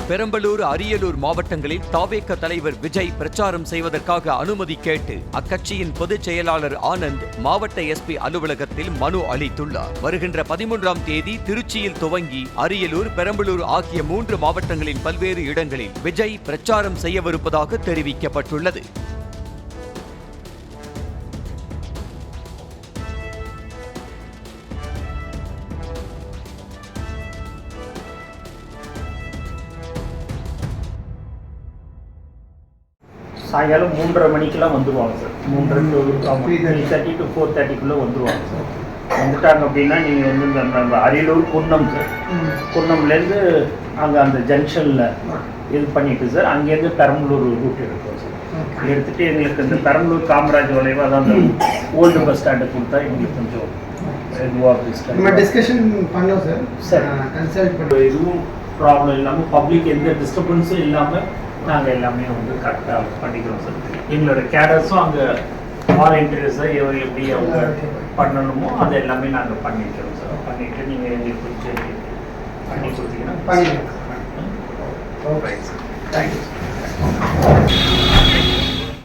பெரம்பலூர், அரியலூர் மாவட்டங்களில் தாவேக தலைவர் விஜய் பிரச்சாரம் செய்வதற்காக அனுமதி கேட்டு அக்கட்சியின் பொதுச் செயலாளர் ஆனந்த் மாவட்ட எஸ்பி அலுவலகத்தில் மனு அளித்துள்ளார். வருகின்ற 13ஆம் தேதி திருச்சியில் துவங்கி அரியலூர், பெரம்பலூர் ஆகிய 3 மாவட்டங்களின் பல்வேறு இடங்களில் விஜய் பிரச்சாரம் செய்யவிருப்பதாக தெரிவிக்கப்பட்டுள்ளது. சாயங்காலம் 3:30 மணிக்கெல்லாம் வந்துடுவாங்க சார். 3:30 to 4:30 வந்துடுவாங்க சார். வந்துட்டாங்க அப்படின்னா நீங்கள் வந்து இந்த அரியலூர் குன்னம் சார், குன்னம்லேருந்து அங்கே அந்த ஜங்ஷனில் இது பண்ணிட்டு சார், அங்கேருந்து பெரம்பலூர் ரூட் எடுப்போம் சார். எடுத்துகிட்டு எங்களுக்கு இந்த பெரம்பலூர் காமராஜ் வளைவு, அதான் அந்த ஓல்டு பஸ் ஸ்டாண்டு கொடுத்தா எங்களுக்கு கொஞ்சம் இதுவாக டிஸ்கஷன் பண்ணோம் சார். சார் கன்சல்ட் பண்ணி எதுவும் ப்ராப்ளம் இல்லாமல், பப்ளிக் எந்த டிஸ்டர்பன்ஸும் இல்லாமல் நாங்கள் எல்லாமே வந்து கரெக்டாக பண்ணிக்கிறோம் சார். எங்களோட கேடர்ஸும் அங்கே வாலண்டியர்ஸாக எப்படி அவங்க பண்ணணுமோ அது எல்லாமே நாங்கள் பண்ணிக்கிறோம் சார். பண்ணிவிட்டு நீங்கள் எங்களுக்கு கொஞ்சம் பண்ணி கொடுத்தீங்கன்னா பண்ணிடுறோம். Right sir. Thank you sir.